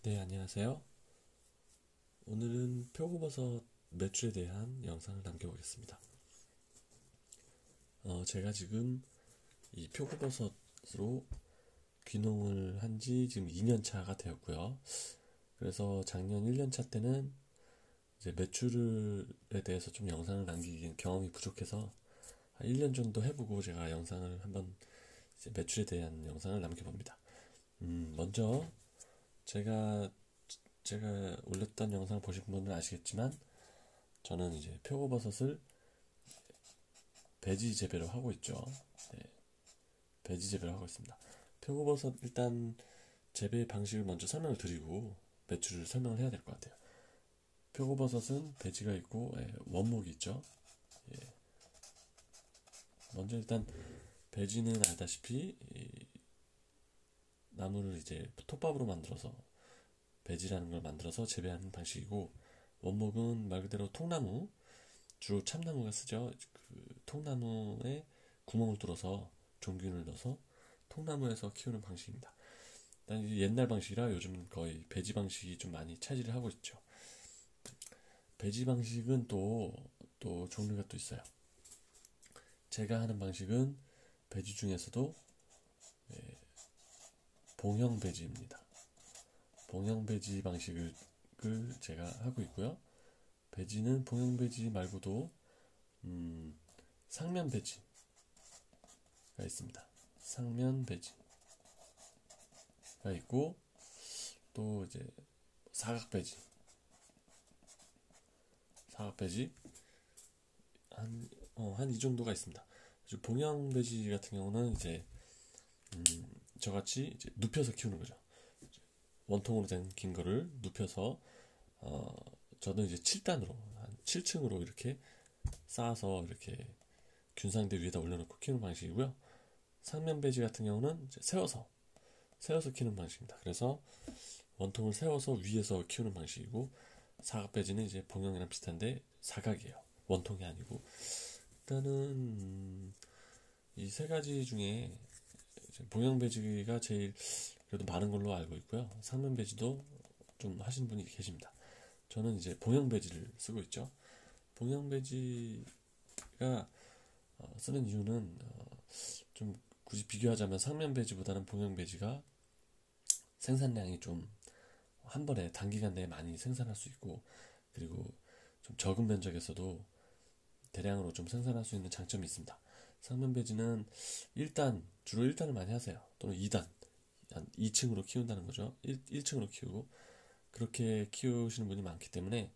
네, 안녕하세요. 오늘은 표고버섯 매출에 대한 영상을 남겨보겠습니다. 제가 지금 이 표고버섯으로 귀농을 한 지 지금 2년 차가 되었고요. 그래서 작년 1년 차 때는 이제 매출에 대해서 좀 영상을 남기기엔 경험이 부족해서 한 1년 정도 해보고 제가 영상을 한번 이제 매출에 대한 영상을 남겨봅니다. 먼저 제가 제가 올렸던 영상을 보신 분은 아시겠지만 저는 이제 표고버섯을 배지 재배로 하고 있죠. 네, 배지 재배를 하고 있습니다. 표고버섯 일단 재배 방식을 먼저 설명을 드리고 매출을 설명을 해야 될 것 같아요. 표고버섯은 배지가 있고 원목이 있죠. 예, 먼저 일단 배지는 알다시피 나무를 이제 톱밥으로 만들어서 배지라는 걸 만들어서 재배하는 방식이고, 원목은 말 그대로 통나무, 주로 참나무가 쓰죠. 그 통나무에 구멍을 뚫어서 종균을 넣어서 통나무에서 키우는 방식입니다. 일단 옛날 방식이라 요즘 거의 배지 방식이 좀 많이 차지를 하고 있죠. 배지 방식은 또 종류가 또 있어요. 제가 하는 방식은 배지 중에서도 봉형 배지입니다. 봉형 배지 방식을 제가 하고 있고요. 배지는 봉형 배지 말고도 상면 배지가 있습니다. 상면 배지가 있고, 또 이제 사각 배지, 한 이 정도가 있습니다. 봉형 배지 같은 경우는 이제 저같이 이제 눕혀서 키우는 거죠. 원통으로 된 긴 거를 눕혀서 저는 이제 7단으로 한 7층으로 이렇게 쌓아서 이렇게 균상대 위에다 올려놓고 키우는 방식이고요. 상면 배지 같은 경우는 이제 세워서 키우는 방식입니다. 그래서 원통을 세워서 위에서 키우는 방식이고, 사각 배지는 이제 봉형이랑 비슷한데 사각이에요. 원통이 아니고. 일단은 이 세 가지 중에 봉형 배지가 제일 그래도 많은 걸로 알고 있고요. 상면 배지도 좀 하시는 분이 계십니다. 저는 이제 봉형 배지를 쓰고 있죠. 봉형 배지가 쓰는 이유는 좀 굳이 비교하자면 상면 배지보다는 봉형 배지가 생산량이 좀 한 번에 단기간 내에 많이 생산할 수 있고, 그리고 좀 적은 면적에서도 대량으로 좀 생산할 수 있는 장점이 있습니다. 상면 배지는 주로 1단을 많이 하세요. 또는 2단, 한 2층으로 키운다는 거죠. 1층으로 키우고, 그렇게 키우시는 분이 많기 때문에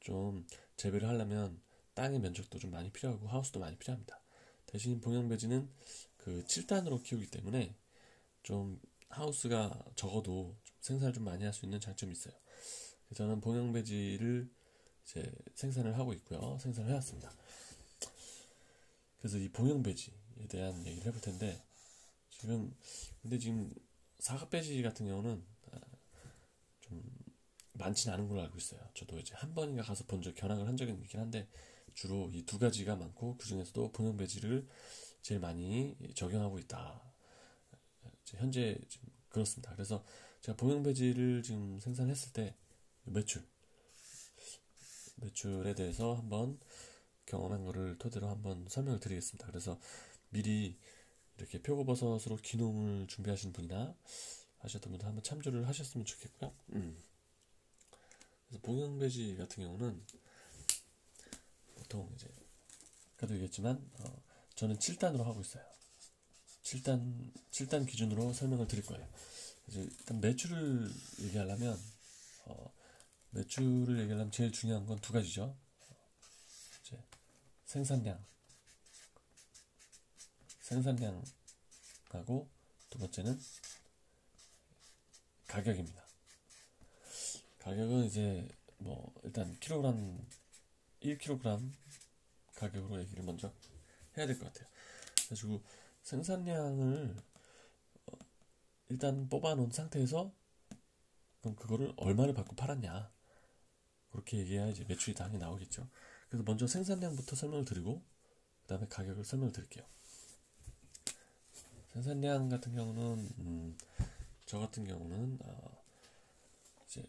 좀 재배를 하려면 땅의 면적도 좀 많이 필요하고 하우스도 많이 필요합니다. 대신 봉형 배지는 그 7단으로 키우기 때문에 좀 하우스가 적어도 좀 생산을 좀 많이 할 수 있는 장점이 있어요. 저는 봉형 배지를 이제 생산을 하고 있고요. 생산을 해왔습니다. 그래서 이 봉형 배지에 대한 얘기를 해볼 텐데, 근데 지금 사각 배지 같은 경우는 좀 많지는 않은 걸로 알고 있어요. 저도 이제 한 번인가 가서 견학을 한 적이 있긴 한데, 주로 이 두 가지가 많고, 그 중에서도 봉형 배지를 제일 많이 적용하고 있다. 현재 지금 그렇습니다. 그래서 제가 봉형 배지를 지금 생산했을 때 매출에 대해서 한번 경험한 거를 토대로 한번 설명을 드리겠습니다. 그래서 미리 이렇게 표고버섯으로 귀농을 준비하시는 분이나 하셨던 분들 한번 참조를 하셨으면 좋겠고요. 그래서 봉형 배지 같은 경우는 보통 이제 아까도 얘기했지만 저는 7단으로 하고 있어요. 7단 기준으로 설명을 드릴 거예요. 이제 일단 매출을 얘기하려면 제일 중요한 건 두 가지죠. 이제 생산량하고 두 번째는 가격입니다. 가격은 이제 일단 1kg 가격으로 얘기를 먼저 해야 될 것 같아요. 그래가지고 생산량을 일단 뽑아놓은 상태에서 그럼 그거를 얼마를 받고 팔았냐, 그렇게 얘기해야 이제 매출이 당연히 나오겠죠. 그래서 먼저 생산량부터 설명을 드리고 그 다음에 가격을 설명을 드릴게요. 생산량 같은 경우는 저 같은 경우는 이제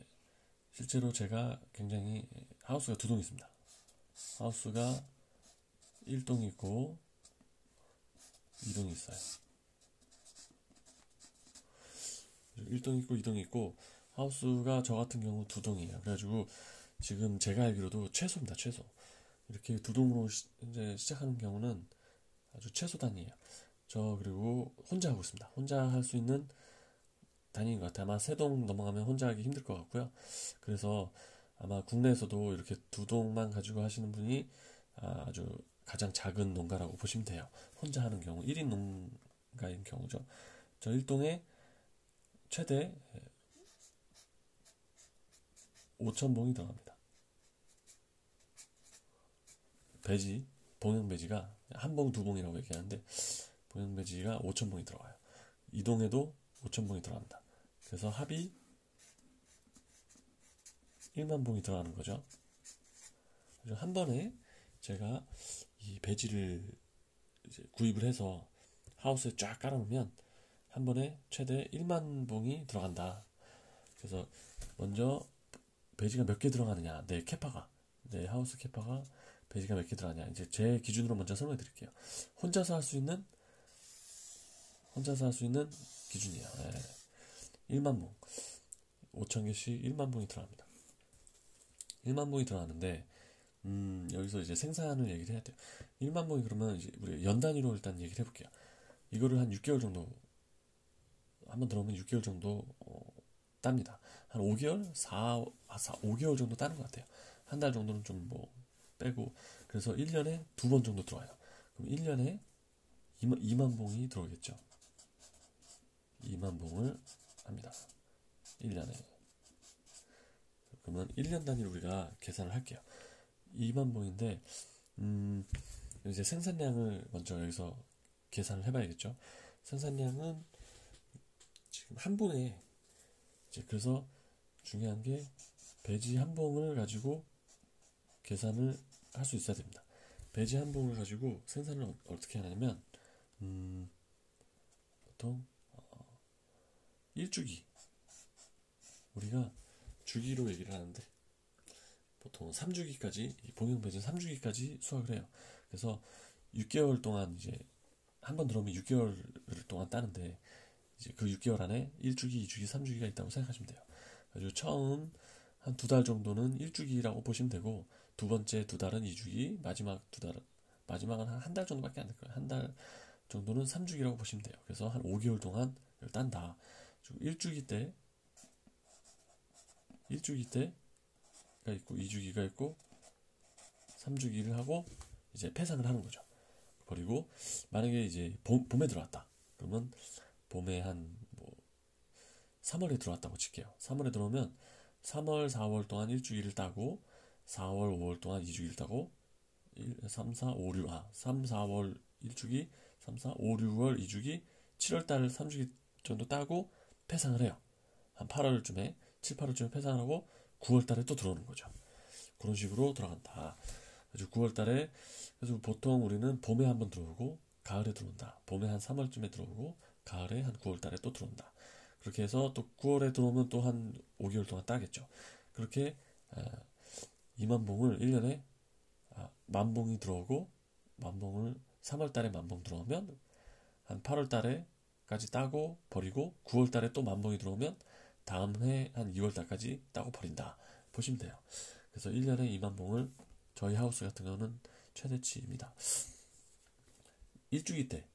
실제로 제가 굉장히 하우스가 두 동 있습니다. 하우스가 1동 있고 2동 있어요. 1동 있고 2동 있고 하우스가 저 같은 경우 두 동이에요. 그래가지고 지금 제가 알기로도 최소입니다. 최소. 이렇게 두 동으로 이제 시작하는 경우는 아주 최소 단위예요. 저 그리고 혼자 하고 있습니다. 혼자 할 수 있는 단위인 것 같아요. 아마 세 동 넘어가면 혼자 하기 힘들 것 같고요. 그래서 아마 국내에서도 이렇게 두 동만 가지고 하시는 분이 아주 가장 작은 농가라고 보시면 돼요. 혼자 하는 경우 1인 농가인 경우죠. 저 1동에 최대 5,000봉이 들어갑니다. 배지, 봉형 배지가 한 봉, 두 봉이라고 얘기하는데 봉형 배지가 5,000봉이 들어가요. 이동에도 5,000봉이 들어갑니다. 그래서 합이 1만 봉이 들어가는 거죠. 그래서 한 번에 제가 이 배지를 이제 구입을 해서 하우스에 쫙 깔아놓으면 한 번에 최대 1만 봉이 들어간다. 그래서 먼저 배지가 몇 개 들어가느냐, 내 하우스 캐파가 배지가 몇 개 들어가냐, 이제 제 기준으로 먼저 설명해 드릴게요. 혼자서 할 수 있는 기준이에요. 네. 1만 봉, 5,000개씩 1만 봉이 들어갑니다. 1만 봉이 들어가는데 여기서 이제 생산을 얘기를 해야 돼요. 1만 봉이 그러면 이제 우리 연 단위로 일단 얘기를 해볼게요. 이거를 한 6개월 정도 한번 들어오면 6개월 정도 땁니다. 한 5개월? 5개월 정도 따는 것 같아요. 한 달 정도는 좀 뭐 빼고. 그래서 1년에 두 번 정도 들어와요. 그럼 1년에 2만 봉이 들어오겠죠. 2만 봉을 합니다. 1년에. 그러면 1년 단위로 우리가 계산을 할게요. 2만 봉인데 이제 생산량을 먼저 여기서 계산을 해봐야겠죠. 생산량은 지금 한 봉에 이제 그래서 중요한 게 배지 한 봉을 가지고 계산을 할 수 있어야 됩니다. 배지 한 봉을 가지고 생산을 어떻게 하냐면 보통 1주기 우리가 주기로 얘기를 하는데 보통 3주기까지 봉형 배지 3주기까지 수확을 해요. 그래서 6개월 동안 이제 한 번 들어오면 6개월 동안 따는데 이제 그 6개월 안에 1주기, 2주기, 3주기가 있다고 생각하시면 돼요. 그래서 처음 한 2달 정도는 1주기라고 보시면 되고 두 번째 2달은 2주기, 마지막은 한 달 정도밖에 안 될 거예요. 한 달 정도는 3주기라고 보시면 돼요. 그래서 한 5개월 동안 이걸 딴다. 1주기 때가 있고 2주기가 있고 3주기를 하고 이제 폐상을 하는 거죠. 그리고 만약에 이제 봄에 들어왔다. 그러면 봄에 한 3월에 들어왔다고 칠게요. 3월에 들어오면 3월, 4월 동안 1주기를 따고 4월, 5월 동안 2주기를 따고 3, 4, 5, 6, 3, 4월 1주기, 3, 4, 5, 6월 2주기, 7월달 3주기 정도 따고 폐상을 해요. 한 8월쯤에, 7, 8월쯤에 폐상을 하고 9월달에 또 들어오는 거죠. 그런 식으로 들어간다. 그래서 9월달에 그래서 보통 우리는 봄에 한번 들어오고 가을에 들어온다. 봄에 한 3월쯤에 들어오고 가을에 한 9월달에 또 들어온다. 그렇게 해서 또 9월에 들어오면 또 한 5개월 동안 따겠죠. 그렇게 2만 봉을 1년에 만 봉이 들어오고 만 봉을 3월 달에 만 봉 들어오면 한 8월 달에까지 따고 버리고 9월 달에 또 만 봉이 들어오면 다음 해 한 2월 달까지 따고 버린다. 보시면 돼요. 그래서 1년에 2만 봉을 저희 하우스 같은 경우는 최대치입니다. 1주기 때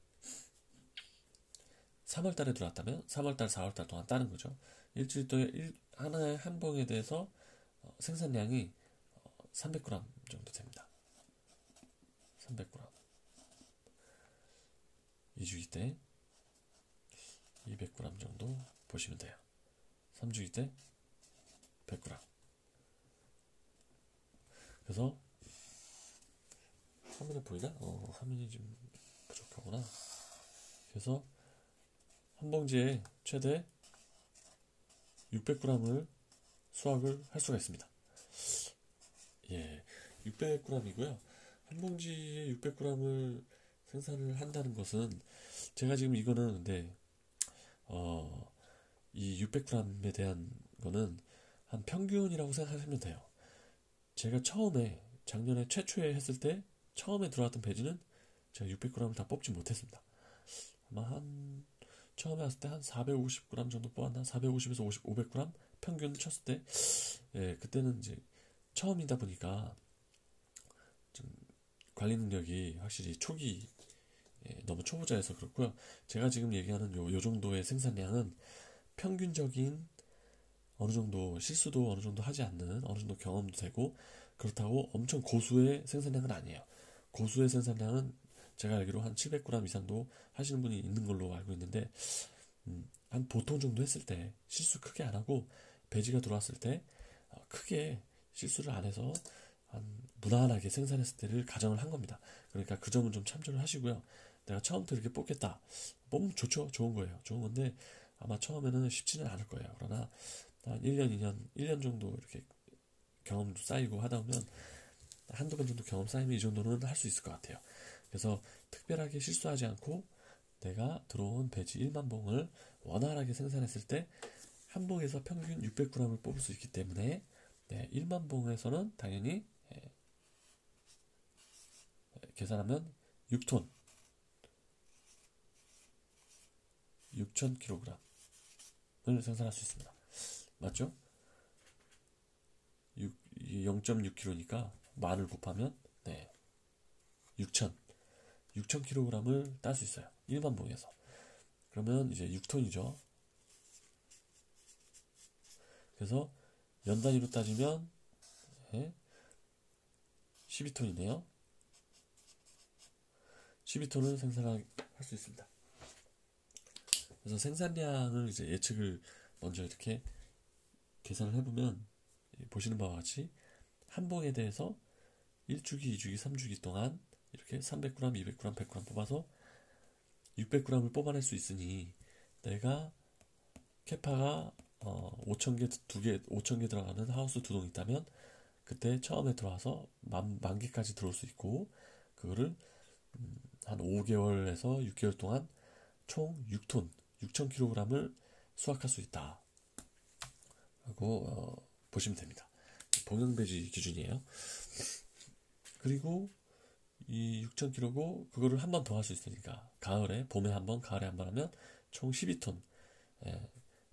3월 달에 들어왔다면 3월 달, 4월 달 동안 따는 거죠. 일주일 동안 하나의 한 봉에 대해서 생산량이 300g 정도 됩니다. 300g. 2주기 때 200g 정도 보시면 돼요. 3주기 때 100g. 그래서 화면에 보이나? 화면이 좀 부족하구나. 그래서 한 봉지에 최대 600g을 수확을 할 수가 있습니다. 예, 600g이고요. 한 봉지에 600g을 생산을 한다는 것은 제가 지금 이거는 근데 이 600g에 대한 거는 한 평균이라고 생각하시면 돼요. 제가 처음에 작년에 최초에 했을 때 처음에 들어왔던 배지는 제가 600g을 다 뽑지 못했습니다. 아마 한 처음에 왔을 때 한 450g 정도 뽑았나? 450에서 500g 평균 쳤을 때, 예, 그때는 이제 처음이다 보니까 좀 관리 능력이 확실히 초기, 예, 너무 초보자여서 그렇고요. 제가 지금 얘기하는 요 정도의 생산량은 평균적인 어느 정도 실수도 어느 정도 하지 않는 어느 정도 경험도 되고, 그렇다고 엄청 고수의 생산량은 아니에요. 고수의 생산량은 제가 알기로 한 700g 이상도 하시는 분이 있는 걸로 알고 있는데, 한 보통 정도 했을 때 실수 크게 안 하고 배지가 들어왔을 때 크게 실수를 안 해서 한 무난하게 생산했을 때를 가정을 한 겁니다. 그러니까 그 점은 좀 참조를 하시고요. 내가 처음부터 이렇게 뽑겠다. 뽑으면 좋죠. 좋은 거예요. 좋은 건데 아마 처음에는 쉽지는 않을 거예요. 그러나 한 1년, 2년, 1년 정도 이렇게 경험도 쌓이고 하다 보면 한두 번 정도 경험 쌓이면 이 정도는 할 수 있을 것 같아요. 그래서 특별하게 실수하지 않고 내가 들어온 배지 1만 봉을 원활하게 생산했을 때 한 봉에서 평균 600g을 뽑을 수 있기 때문에, 네, 1만 봉에서는 당연히, 예, 계산하면 6톤, 6,000kg을 생산할 수 있습니다. 맞죠? 0.6kg니까 만을 곱하면, 네, 6,000kg을 딸 수 있어요. 1만 봉에서. 그러면 이제 6톤이죠. 그래서 연 단위로 따지면, 네, 12톤이네요. 12톤을 생산할 수 있습니다. 그래서 생산량을 이제 예측을 먼저 이렇게 계산을 해보면 보시는 바와 같이 한 봉에 대해서 1주기, 2주기, 3주기 동안 이렇게 300g, 200g, 100g 뽑아서 600g을 뽑아낼 수 있으니, 내가 캐파가 5,000개, 5,000개 들어가는 하우스 2동 있다면 그때 처음에 들어와서 만 개까지 들어올 수 있고, 그거를 한 5개월에서 6개월 동안 총 6톤, 6,000kg을 수확할 수 있다 하고 보시면 됩니다. 봉영배지 기준이에요. 그리고 이 6,000kg고 그거를 한 번 더 할 수 있으니까 가을에, 봄에 한 번, 가을에 한 번 하면 총 12톤,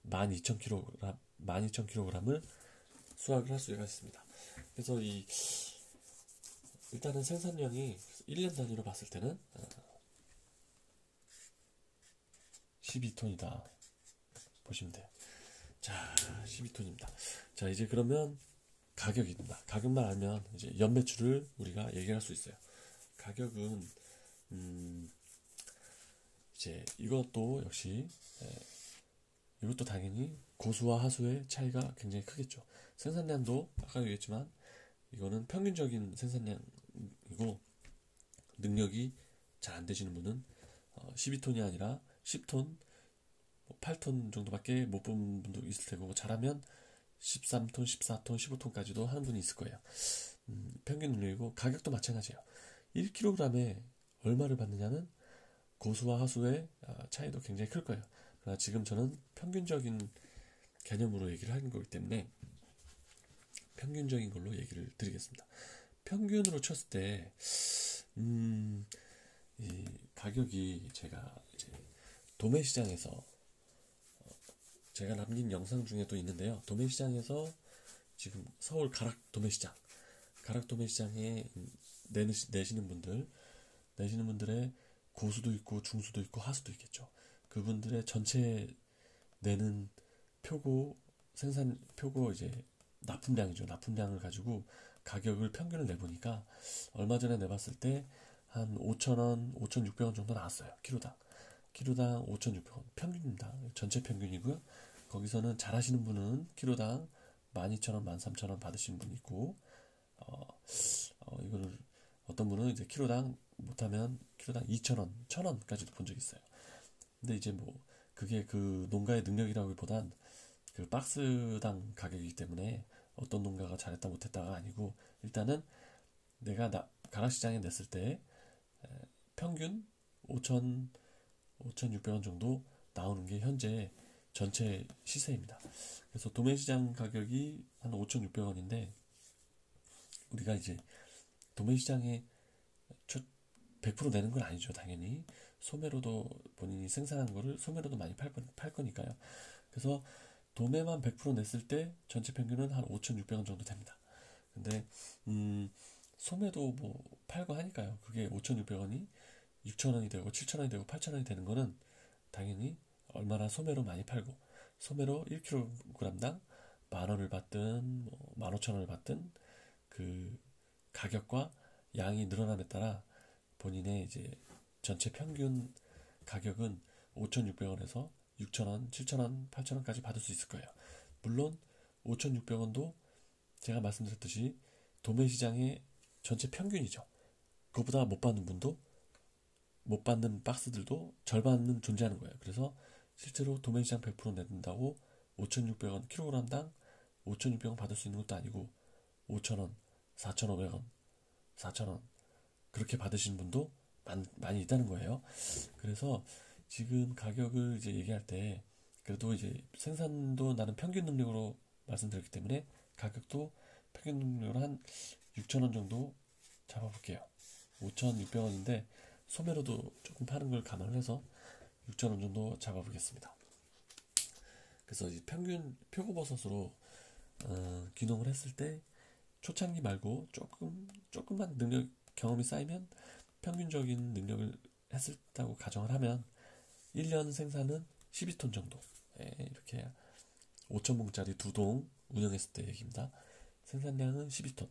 12,000kg, 12,000kg을 수확을 할 수가 있습니다. 그래서 일단은 생산량이 1년 단위로 봤을 때는 12톤이다 보시면 돼요. 자, 12톤입니다. 자, 이제 그러면 가격입니다. 가격만 알면 이제 연매출을 우리가 얘기할 수 있어요. 가격은 이제 이것도 역시, 이것도 당연히 고수와 하수의 차이가 굉장히 크겠죠. 생산량도 아까 얘기했지만 이거는 평균적인 생산량이고, 능력이 잘 안 되시는 분은 12톤이 아니라 10톤, 8톤 정도밖에 못 본 분도 있을 테고, 잘하면 13톤, 14톤, 15톤까지도 하는 분이 있을 거예요. 평균 능력이고, 가격도 마찬가지예요. 1kg에 얼마를 받느냐는 고수와 하수의 차이도 굉장히 클 거예요. 그러나 지금 저는 평균적인 개념으로 얘기를 하는 거기 때문에 평균적인 걸로 얘기를 드리겠습니다. 평균으로 쳤을 때, 이 가격이 제가 이제 도매시장에서, 제가 남긴 영상 중에도 있는데요. 도매시장에서 지금 서울 가락 도매시장에 내시는 분들의 고수도 있고 중수도 있고 하수도 있겠죠. 그분들의 전체 내는 표고 이제 납품량이죠. 납품량을 가지고 가격을 평균을 내보니까 얼마 전에 내봤을 때 한 5,000원, 5,600원 정도 나왔어요. 키로당 5,600원 평균입니다. 전체 평균이고요. 거기서는 잘하시는 분은 키로당 12,000원, 13,000원 받으시는 분이 있고, 이거를 어떤 분은 이제 키로당 못하면 키로당 2,000원, 1,000원까지도 본 적이 있어요. 근데 이제 뭐 그게 그 농가의 능력이라기보단 그 박스당 가격이기 때문에 어떤 농가가 잘했다 못했다가 아니고, 일단은 내가 가락시장에 냈을 때 평균 5,600원 정도 나오는 게 현재 전체 시세입니다. 그래서 도매시장 가격이 한 5,600원인데 우리가 이제 도매시장에 100% 내는 건 아니죠. 당연히 소매로도 본인이 생산한 거를 소매로도 많이 팔 거니까요. 그래서 도매만 100% 냈을 때 전체 평균은 한 5,600원 정도 됩니다. 근데 소매도 뭐 팔고 하니까요. 그게 5,600원이 6,000원이 되고 7,000원이 되고 8,000원이 되는 거는 당연히 얼마나 소매로 많이 팔고 소매로 1kg당 10,000원을 받든 뭐 15,000원을 받든 그 가격과 양이 늘어남에 따라 본인의 이제 전체 평균 가격은 5,600원에서 6,000원, 7,000원, 8,000원까지 받을 수 있을 거예요. 물론 5,600원도 제가 말씀드렸듯이 도매시장의 전체 평균이죠. 그것보다 못 받는 분도 못 받는 박스들도 절반은 존재하는 거예요. 그래서 실제로 도매시장 100% 낸다고 5,600원 킬로그램당 5,600원 받을 수 있는 것도 아니고 5,000원, 4,500원, 4,000원 그렇게 받으시는 분도 많이 있다는 거예요. 그래서 지금 가격을 이제 얘기할 때 그래도 이제 생산도 나는 평균 능력으로 말씀드렸기 때문에 가격도 평균 능력으로 한 6,000원 정도 잡아볼게요. 5,600원인데 소매로도 조금 파는 걸 감안을 해서 6,000원 정도 잡아보겠습니다. 그래서 이제 평균 표고버섯으로 귀농을 했을 때 초창기 말고 조금만 능력 경험이 쌓이면 평균적인 능력을 했었다고 가정을 하면 1년 생산은 12톤 정도. 이렇게 5,000봉짜리 2동 운영했을 때 얘기입니다. 생산량은 12톤.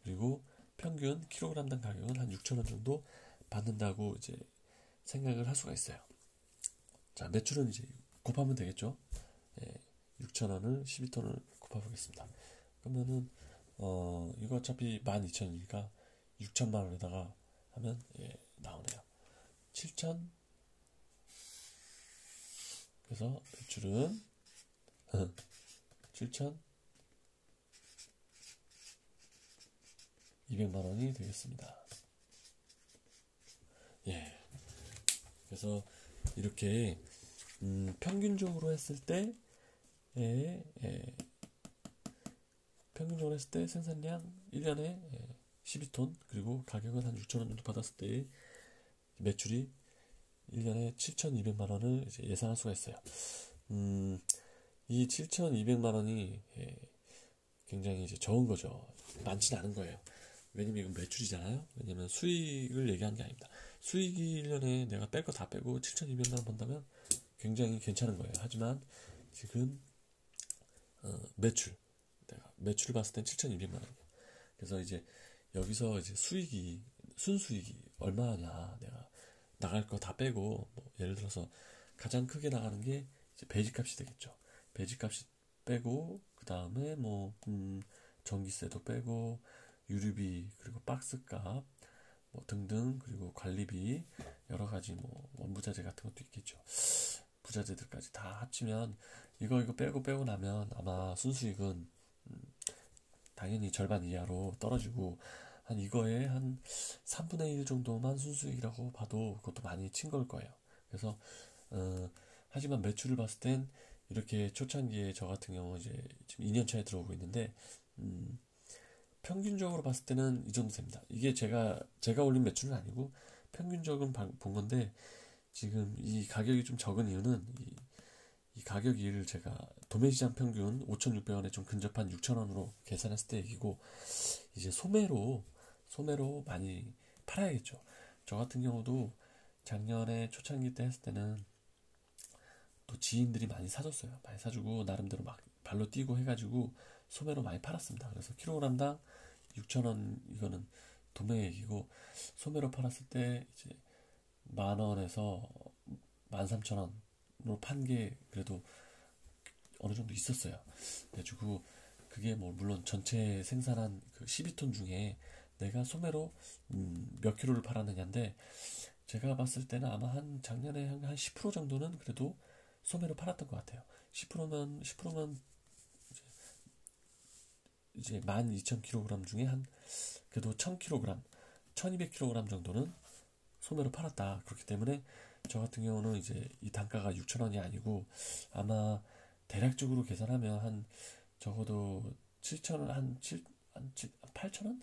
그리고 평균 킬로그램당 가격은 한 6,000원 정도 받는다고 이제 생각을 할 수가 있어요. 자, 매출은 이제 곱하면 되겠죠. 6,000원을 12톤을 곱해보겠습니다. 그러면은 이거 어차피 12,000원이니까 6천만 원에다가 하면 나오네요. 7천. 그래서 매출은 7,200만 원이 되겠습니다. 그래서 이렇게 평균적으로 했을 때 생산량 1년에 12톤 그리고 가격은 한 6,000원 정도 받았을 때 매출이 1년에 7,200만 원을 이제 예상할 수가 있어요. 이 7,200만 원이 굉장히 이제 적은 거죠. 많지는 않은 거예요. 왜냐면 이건 매출이잖아요. 왜냐면 수익을 얘기한 게 아닙니다. 수익이 1년에 내가 뺄 거 다 빼고 7,200만 원 번다면 굉장히 괜찮은 거예요. 하지만 지금 매출을 봤을 땐 7,200만 원이에요. 그래서 이제 여기서 이제 순수익이 얼마냐, 내가 나갈 거 다 빼고 뭐 예를 들어서 가장 크게 나가는 게 이제 배지값이 되겠죠. 배지값이 빼고 그 다음에 뭐 전기세도 빼고 유류비 그리고 박스값 뭐 등등 그리고 관리비 여러 가지 뭐 원부자재 같은 것도 있겠죠. 부자재들까지 다 합치면 이거 빼고 나면 아마 순수익은 당연히 절반 이하로 떨어지고 한 이거에 한 3분의 1 정도만 순수익이라고 봐도 그것도 많이 친 걸 거예요. 그래서 하지만 매출을 봤을 땐 이렇게 초창기에 저 같은 경우 이제 지금 2년 차에 들어오고 있는데 평균적으로 봤을 때는 이 정도 됩니다. 이게 제가 올린 매출은 아니고 평균적으로 본 건데 지금 이 가격이 좀 적은 이유는 이 가격을 제가 도매시장 평균 5,600원에 좀 근접한 6,000원으로 계산했을 때 얘기고 이제 소매로 많이 팔아야겠죠. 저 같은 경우도 작년에 초창기 때 했을 때는 또 지인들이 많이 사줬어요. 많이 사주고 나름대로 막 발로 뛰고 해가지고 소매로 많이 팔았습니다. 그래서 킬로그램당 6,000원 이거는 도매 얘기고 소매로 팔았을 때 이제 10,000원에서 13,000원으로 판 게 그래도 어느 정도 있었어요. 그래가지고 그게 뭐 물론 전체 생산한 그 12톤 중에 내가 소매로 몇 킬로를 팔았느냐인데 제가 봤을 때는 아마 한 작년에 한 10% 정도는 그래도 소매로 팔았던 것 같아요. 10%면 이제 12,000kg 중에 한 그래도 1,000kg, 1,200kg 정도는 소매로 팔았다. 그렇기 때문에 저 같은 경우는 이제 이 단가가 6,000원이 아니고 아마 대략적으로 계산하면 한 적어도 7,000원, 한 8,000원?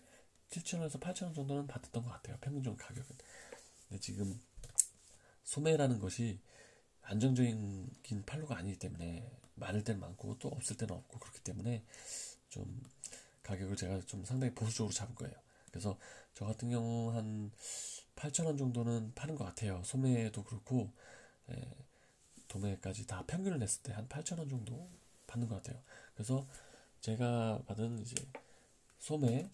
7,000원에서 8,000원 정도는 받았던 것 같아요. 평균적인 가격은. 근데 지금 소매라는 것이 안정적인 판로가 아니기 때문에 많을 때는 많고 또 없을 때는 없고 그렇기 때문에 좀 가격을 제가 좀 상당히 보수적으로 잡은 거예요. 그래서 저 같은 경우 한 8,000원 정도는 파는 것 같아요. 소매도 그렇고 도매까지 다 평균을 냈을 때 한 8,000원 정도 받는 것 같아요. 그래서 제가 받은 이제 소매를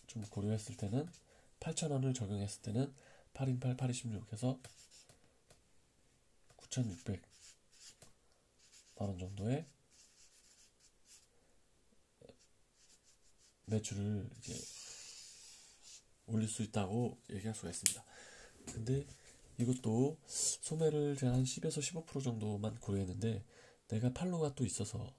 좀 고려했을 때는 8,000원을 적용했을 때는 8x8, 8x16 해서 9,600만 원 정도의 매출을 이제 올릴 수 있다고 얘기할 수가 있습니다. 근데 이것도 소매를 제가 한 10에서 15% 정도만 고려했는데 내가 팔로가 또 있어서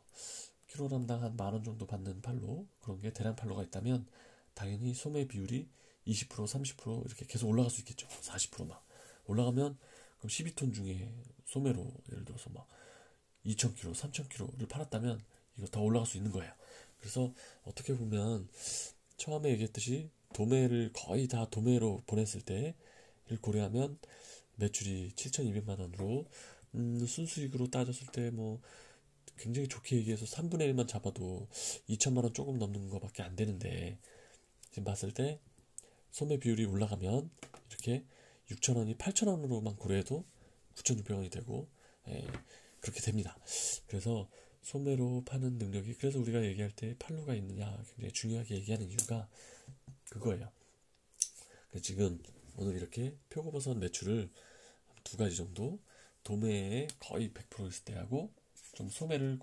킬로그램당 한 10,000원 정도 받는 팔로 그런 게 대량 팔로가 있다면 당연히 소매 비율이 20%, 30% 이렇게 계속 올라갈 수 있겠죠. 40% 막 올라가면 그럼 12톤 중에 소매로 예를 들어서 막 2,000kg, 3,000kg를 팔았다면 이거 더 올라갈 수 있는 거예요. 그래서 어떻게 보면 처음에 얘기했듯이 도매를 거의 다 도매로 보냈을 때를 고려하면 매출이 7,200만 원으로 순수익으로 따졌을 때 뭐 굉장히 좋게 얘기해서 3분의 1만 잡아도 2천만 원 조금 넘는 것밖에 안 되는데 지금 봤을 때 소매 비율이 올라가면 이렇게 6,000원이 8,000원으로만 고려해도 9,600원이 되고 그렇게 됩니다. 그래서 소매로 파는 능력이 그래서 우리가 얘기할 때 팔로가 있느냐 굉장히 중요하게 얘기하는 이유가 그거예요. 지금 오늘 이렇게 표고버섯 매출을 두 가지 정도 도매에 거의 100% 있을 때하고 좀 소매를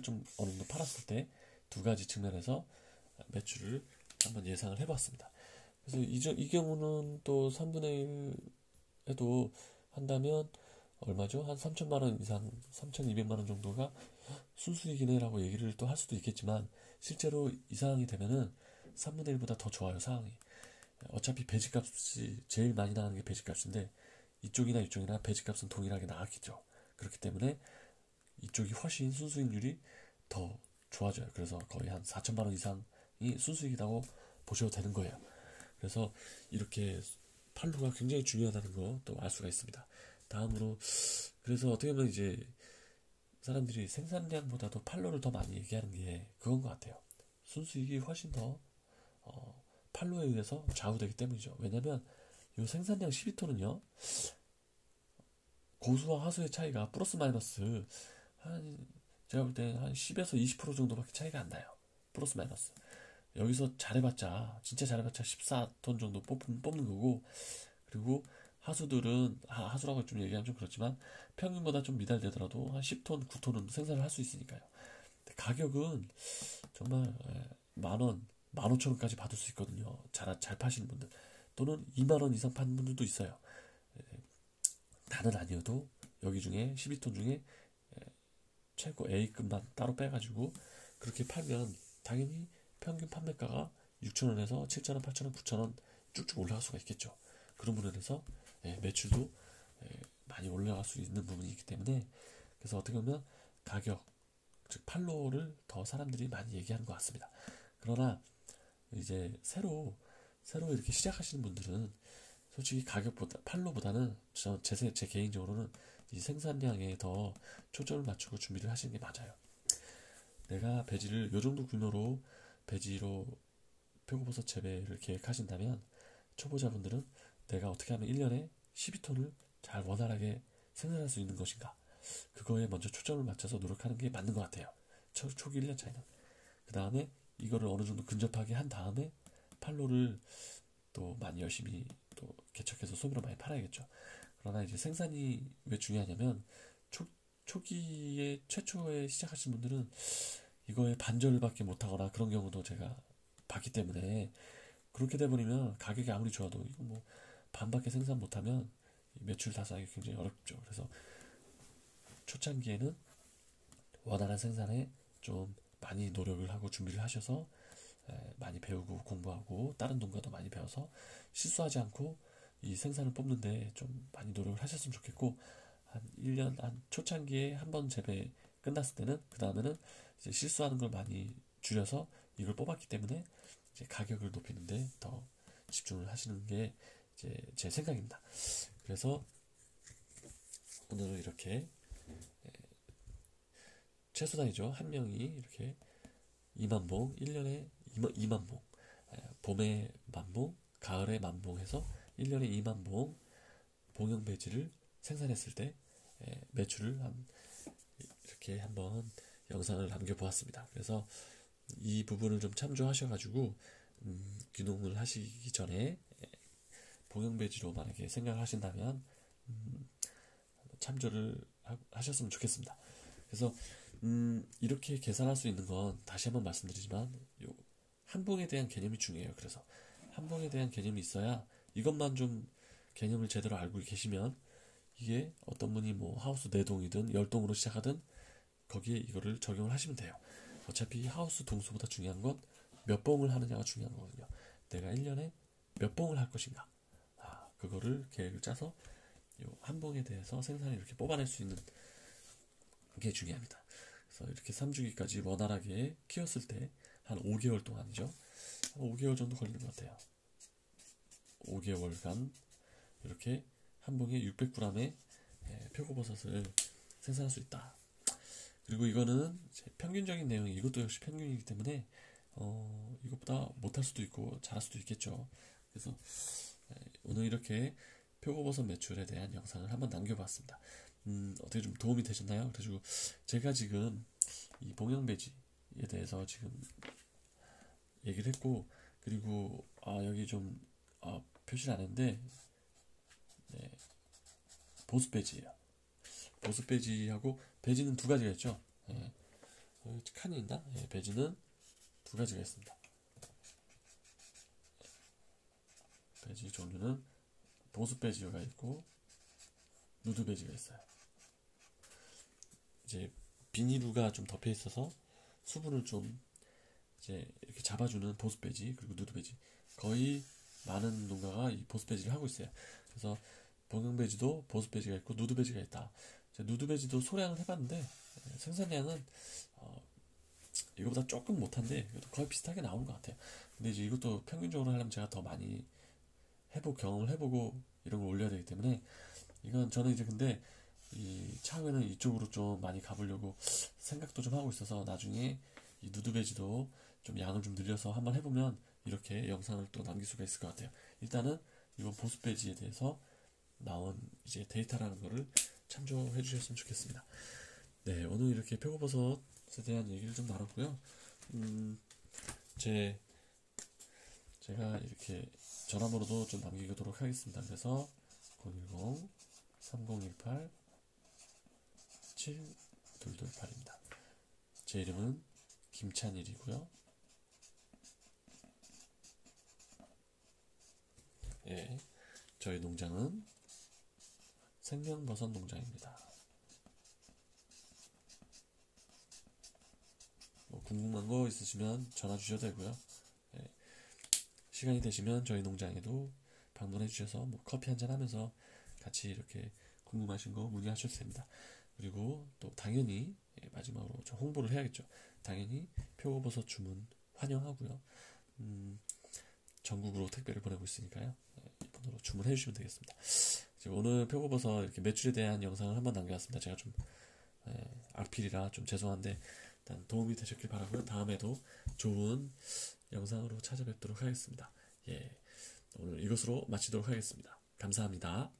좀 어느 정도 팔았을 때 두 가지 측면에서 매출을 한번 예상을 해봤습니다. 그래서 이 경우는 또 3분의 1 해도 한다면 얼마죠? 한 3천만 원 이상, 3,200만 원 정도가 순수익이네라고 얘기를 또 할 수도 있겠지만 실제로 이 상황이 되면은 3분의 1보다 더 좋아요, 상황이. 어차피 배지값이 제일 많이 나가는 게 배지값인데 이쪽이나 배지값은 동일하게 나갔겠죠. 그렇기 때문에 이쪽이 훨씬 순수익률이 더 좋아져요. 그래서 거의 한 4천만 원 이상이 순수익이라고 보셔도 되는 거예요. 그래서 이렇게 팔로가 굉장히 중요하다는 거 또 알 수가 있습니다. 다음으로 그래서 어떻게 보면 이제 사람들이 생산량보다도 팔로를 더 많이 얘기하는 게 그건 것 같아요. 순수익이 훨씬 더 팔로에 의해서 좌우되기 때문이죠. 왜냐면 이 생산량 12톤은요 고수와 하수의 차이가 플러스 마이너스 한 제가 볼 때 한 10에서 20% 정도밖에 차이가 안 나요. 플러스 마이너스. 여기서 진짜 잘해봤자 14톤 정도 뽑는 거고, 그리고 하수들은, 하수라고 좀 얘기하면 좀 그렇지만, 평균보다 좀 미달되더라도 한 10톤, 9톤은 생산을 할 수 있으니까요. 근데 가격은 정말 10,000원, 15,000원까지 받을 수 있거든요. 잘 파시는 분들. 또는 20,000원 이상 파는 분들도 있어요. 다는 아니어도 여기 중에 12톤 중에 최고 A급만 따로 빼가지고 그렇게 팔면 당연히 평균 판매가가 6,000원에서 7,000원, 8,000원, 9,000원 쭉쭉 올라갈 수가 있겠죠. 그런 부분에서 매출도 많이 올라갈 수 있는 부분이 있기 때문에 그래서 어떻게 보면 가격, 즉 팔로를 더 사람들이 많이 얘기하는 것 같습니다. 그러나 이제 새로 이렇게 시작하시는 분들은 솔직히 가격보다 팔로보다는 제 개인적으로는 이 생산량에 더 초점을 맞추고 준비를 하시는 게 맞아요. 내가 배지를 요 정도 규모로 배지로 표고버섯 재배를 계획하신다면 초보자분들은 내가 어떻게 하면 1년에 12톤을 잘 원활하게 생산할 수 있는 것인가 그거에 먼저 초점을 맞춰서 노력하는 게 맞는 것 같아요. 초기 1년 차이는. 그 다음에 이거를 어느 정도 근접하게 한 다음에 팔로를 또 많이 열심히 또 개척해서 소비로 많이 팔아야겠죠. 그러나 이제 생산이 왜 중요하냐면 초기에 최초에 시작하신 분들은 이거에 반절밖에 못하거나 그런 경우도 제가 봤기 때문에 그렇게 돼버리면 가격이 아무리 좋아도 이거 뭐 반밖에 생산 못하면 매출 달성하기 굉장히 어렵죠. 그래서 초창기에는 원활한 생산에 좀 많이 노력을 하고 준비를 하셔서 많이 배우고 공부하고 다른 동과도 많이 배워서 실수하지 않고 이 생산을 뽑는데 좀 많이 노력을 하셨으면 좋겠고, 한 1년, 한 초창기에 한 번 재배 끝났을 때는, 그 다음에는 이제 실수하는 걸 많이 줄여서 이걸 뽑았기 때문에 이제 가격을 높이는데 더 집중을 하시는 게 이제 제 생각입니다. 그래서 오늘은 이렇게 최소단이죠. 한 명이 이렇게 2만 봉, 1년에 2만 봉, 봄에 만봉, 가을에 만봉 해서 1년에 2만 봉 봉형 배지를 생산했을 때 매출을 이렇게 한번 영상을 남겨보았습니다. 그래서 이 부분을 좀 참조하셔가지고 귀농을 하시기 전에 봉형 배지로 만약에 생각을 하신다면 참조를 하셨으면 좋겠습니다. 그래서 이렇게 계산할 수 있는 건 다시 한번 말씀드리지만 요 한봉에 대한 개념이 중요해요. 그래서 한봉에 대한 개념이 있어야 이것만 좀 개념을 제대로 알고 계시면 이게 어떤 분이 뭐 하우스 4동이든 10동으로 시작하든 거기에 이거를 적용을 하시면 돼요. 어차피 하우스 동수보다 중요한 건 몇 봉을 하느냐가 중요한 거거든요. 내가 1년에 몇 봉을 할 것인가. 그거를 계획을 짜서 요 한봉에 대해서 생산을 이렇게 뽑아낼 수 있는 게 중요합니다. 그래서 이렇게 3주기까지 원활하게 키웠을 때 한 5개월 동안이죠. 한 5개월 정도 걸리는 것 같아요. 5개월간 이렇게 한 봉에 600g의 표고버섯을 생산할 수 있다. 그리고 이거는 평균적인 내용이 이것도 역시 평균이기 때문에 이것보다 못할 수도 있고 잘할 수도 있겠죠. 그래서 오늘 이렇게 표고버섯 매출에 대한 영상을 한번 남겨봤습니다. 어떻게 좀 도움이 되셨나요? 그래가지고 제가 지금 이 봉형배지에 대해서 지금 얘기를 했고, 그리고 여기 좀 표시를 안 했는데 보습배지예요. 보습배지하고 배지는 두 가지가 있죠. 칸이 있나? 배지는 두 가지가 있습니다. 배지 종류는 보습배지가 있고 누드배지가 있어요. 이제 비닐루가 좀 덮여 있어서 수분을 좀 이제 이렇게 잡아주는 보습배지, 그리고 누드배지. 거의 많은 농가가 이 보습배지를 하고 있어요. 그래서 봉형배지도 보습배지가 있고 누드배지가 있다. 누드배지도 소량을 해봤는데 생산량은 이거보다 조금 못한데 거의 비슷하게 나오는 것 같아요. 근데 이제 이것도 평균적으로 하려면 제가 더 많이 경험을 해보고 이런 걸 올려야 되기 때문에 이건 저는 이제 근데 이 차후에는 이쪽으로 좀 많이 가보려고 생각도 좀 하고 있어서 나중에 이 누드배지도 좀 양을 좀 늘려서 한번 해보면 이렇게 영상을 또 남길 수가 있을 것 같아요. 일단은 이번 보습배지에 대해서 나온 이제 데이터라는 거를 참조해 주셨으면 좋겠습니다. 네, 오늘 이렇게 표고버섯에 대한 얘기를 좀 나눴고요. 제가 이렇게 전화번호도 좀 남기도록 하겠습니다. 그래서 010-3018-7228입니다. 제 이름은 김찬일이고요. 예, 저희 농장은 생명버섯 농장입니다. 뭐 궁금한 거 있으시면 전화 주셔도 되고요. 예, 시간이 되시면 저희 농장에도 방문해 주셔서 뭐 커피 한잔 하면서 같이 이렇게 궁금하신 거 문의하셔도 됩니다. 그리고 또 당연히 마지막으로 좀 홍보를 해야겠죠. 당연히 표고버섯 주문 환영하고요. 전국으로 택배를 보내고 있으니까요. 이 번호로 주문해 주시면 되겠습니다. 오늘 표고버섯 이렇게 매출에 대한 영상을 한번 남겨봤습니다. 제가 좀 악필이라 좀 죄송한데 일단 도움이 되셨길 바라고요. 다음에도 좋은 영상으로 찾아뵙도록 하겠습니다. 오늘 이것으로 마치도록 하겠습니다. 감사합니다.